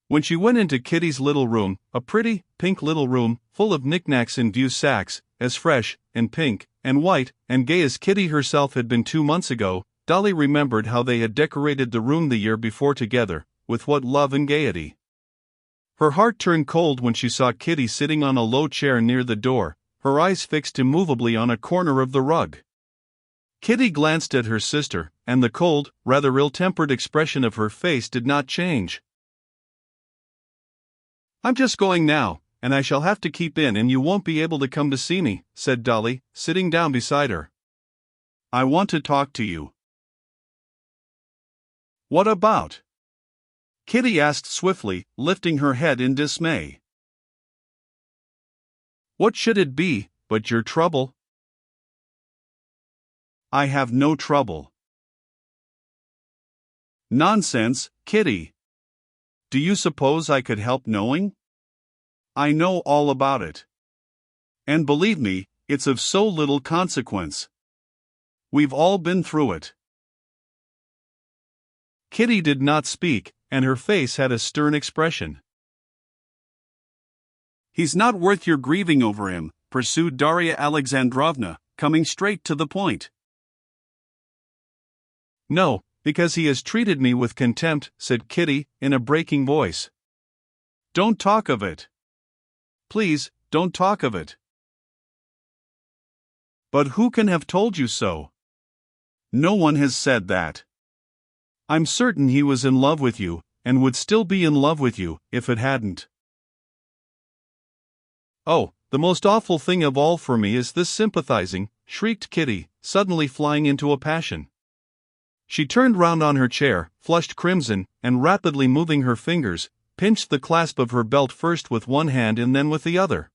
When she went into Kitty's little room, a pretty, pink little room, full of knickknacks in view sacks, as fresh, and pink, and white, and gay as Kitty herself had been 2 months ago, Dolly remembered how they had decorated the room the year before together, with what love and gaiety. Her heart turned cold when she saw Kitty sitting on a low chair near the door, her eyes fixed immovably on a corner of the rug. Kitty glanced at her sister, and the cold, rather ill-tempered expression of her face did not change. "I'm just going now, and I shall have to keep in and you won't be able to come to see me," said Dolly, sitting down beside her. "I want to talk to you." "What about?" Kitty asked swiftly, lifting her head in dismay. "What should it be, but your trouble?" "I have no trouble." "Nonsense, Kitty. Do you suppose I could help knowing? I know all about it. And believe me, it's of so little consequence. We've all been through it." Kitty did not speak, and her face had a stern expression. "He's not worth your grieving over him," pursued Darya Alexandrovna, coming straight to the point. "No, because he has treated me with contempt," said Kitty, in a breaking voice. "Don't talk of it. Please, don't talk of it." "But who can have told you so?" "No one has said that. I'm certain he was in love with you, and would still be in love with you, if it hadn't." "Oh, the most awful thing of all for me is this sympathizing," shrieked Kitty, suddenly flying into a passion. She turned round on her chair, flushed crimson, and rapidly moving her fingers, pinched the clasp of her belt first with one hand and then with the other.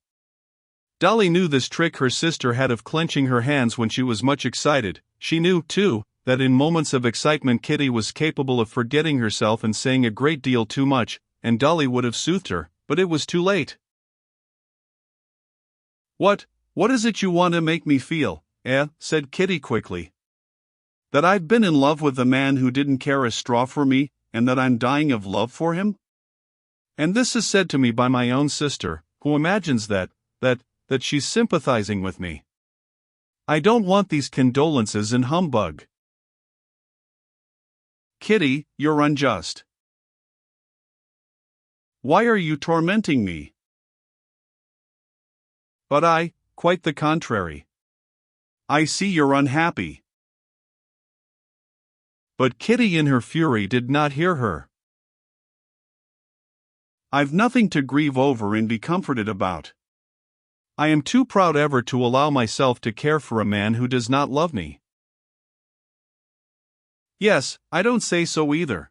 Dolly knew this trick her sister had of clenching her hands when she was much excited. She knew, too, that in moments of excitement Kitty was capable of forgetting herself and saying a great deal too much, and Dolly would have soothed her, but it was too late. What is it you want to make me feel, said Kitty quickly. "That I've been in love with a man who didn't care a straw for me, and that I'm dying of love for him? And this is said to me by my own sister, who imagines that she's sympathizing with me. I don't want these condolences and humbug." "Kitty, you're unjust. Why are you tormenting me?" "But quite the contrary. I see you're unhappy." But Kitty in her fury did not hear her. "I've nothing to grieve over and be comforted about. I am too proud ever to allow myself to care for a man who does not love me." "Yes, I don't say so either.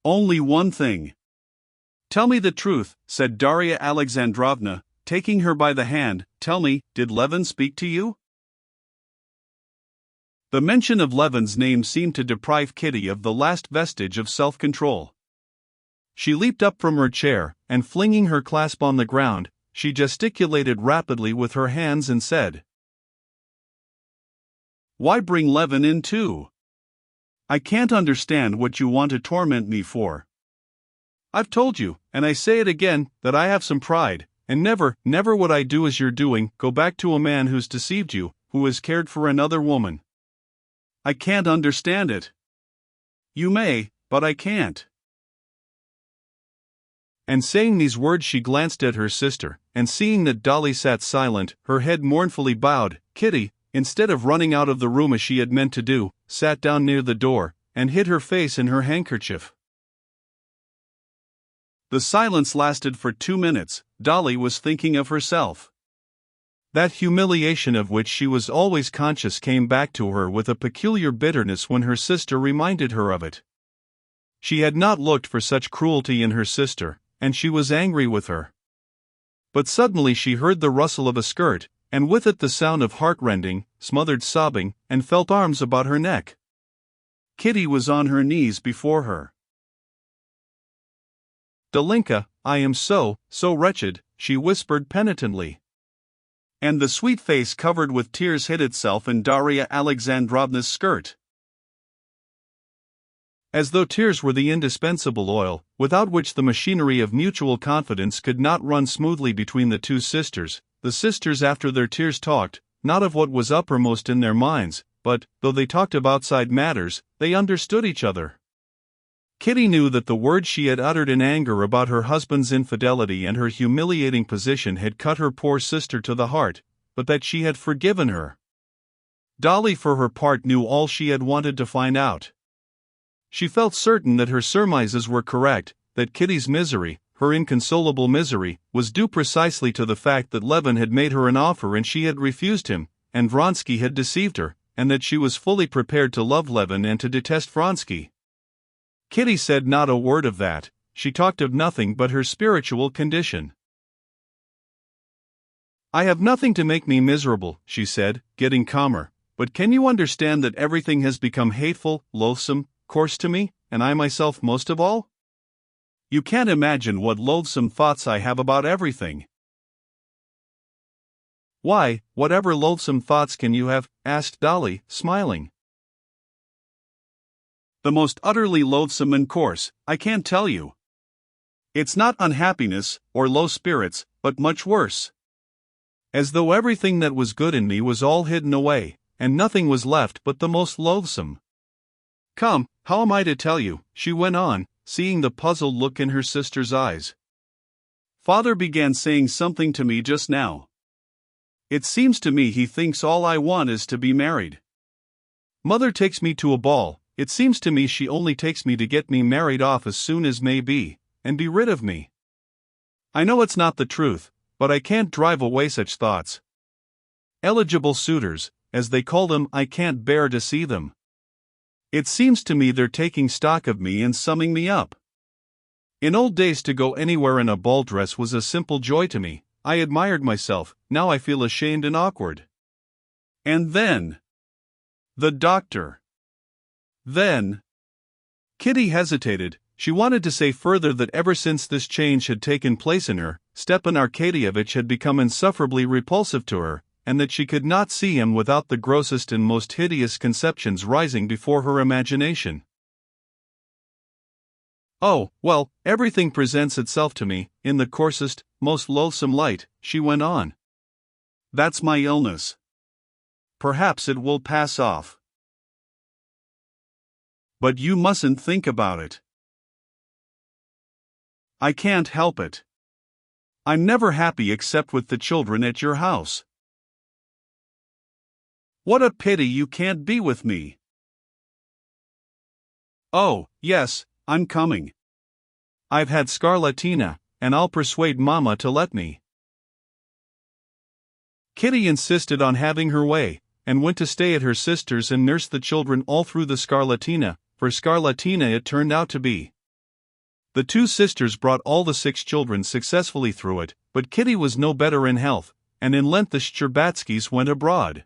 Only one thing." "Tell me the truth," said Darya Alexandrovna, taking her by the hand. "Tell me, did Levin speak to you?" The mention of Levin's name seemed to deprive Kitty of the last vestige of self-control. She leaped up from her chair, and flinging her clasp on the ground, she gesticulated rapidly with her hands and said, "Why bring Levin in too? I can't understand what you want to torment me for. I've told you, and I say it again, that I have some pride, and never would I do as you're doing, go back to a man who's deceived you, who has cared for another woman. I can't understand it. You may, but I can't." And saying these words she glanced at her sister, and seeing that Dolly sat silent, her head mournfully bowed, Kitty, instead of running out of the room as she had meant to do, sat down near the door, and hid her face in her handkerchief. The silence lasted for 2 minutes. Dolly was thinking of herself. That humiliation of which she was always conscious came back to her with a peculiar bitterness when her sister reminded her of it. She had not looked for such cruelty in her sister, and she was angry with her. But suddenly she heard the rustle of a skirt, and with it the sound of heart-rending, smothered sobbing, and felt arms about her neck. Kitty was on her knees before her. "Dolinka, I am so wretched," she whispered penitently. And the sweet face covered with tears hid itself in Darya Alexandrovna's skirt. As though tears were the indispensable oil, without which the machinery of mutual confidence could not run smoothly between the two sisters, the sisters after their tears talked, not of what was uppermost in their minds, but, though they talked of outside matters, they understood each other. Kitty knew that the words she had uttered in anger about her husband's infidelity and her humiliating position had cut her poor sister to the heart, but that she had forgiven her. Dolly for her part knew all she had wanted to find out. She felt certain that her surmises were correct, that Kitty's misery, her inconsolable misery, was due precisely to the fact that Levin had made her an offer and she had refused him, and Vronsky had deceived her, and that she was fully prepared to love Levin and to detest Vronsky. Kitty said not a word of that, she talked of nothing but her spiritual condition. "I have nothing to make me miserable," she said, getting calmer, "but can you understand that everything has become hateful, loathsome, coarse to me, and I myself most of all? You can't imagine what loathsome thoughts I have about everything." "Why, whatever loathsome thoughts can you have?" asked Dolly, smiling. "The most utterly loathsome and coarse, I can't tell you. It's not unhappiness, or low spirits, but much worse. As though everything that was good in me was all hidden away, and nothing was left but the most loathsome. Come, how am I to tell you?" she went on, seeing the puzzled look in her sister's eyes. "Father began saying something to me just now. It seems to me he thinks all I want is to be married. Mother takes me to a ball, it seems to me she only takes me to get me married off as soon as may be, and be rid of me. I know it's not the truth, but I can't drive away such thoughts. Eligible suitors, as they call them, I can't bear to see them. It seems to me they're taking stock of me and summing me up. In old days to go anywhere in a ball dress was a simple joy to me, I admired myself, now I feel ashamed and awkward. And then the doctor. Then..." Kitty hesitated. She wanted to say further that ever since this change had taken place in her, Stepan Arkadyevitch had become insufferably repulsive to her, and that she could not see him without the grossest and most hideous conceptions rising before her imagination. "Oh, well, everything presents itself to me, in the coarsest, most loathsome light," she went on. "That's my illness. Perhaps it will pass off. But you mustn't think about it. I can't help it. I'm never happy except with the children at your house. What a pity you can't be with me." "Oh, yes, I'm coming. I've had scarlatina, and I'll persuade Mama to let me." Kitty insisted on having her way, and went to stay at her sister's and nurse the children all through the scarlatina, for scarlatina it turned out to be. The two sisters brought all the 6 children successfully through it, but Kitty was no better in health, and in Lent the Shtcherbatskys went abroad.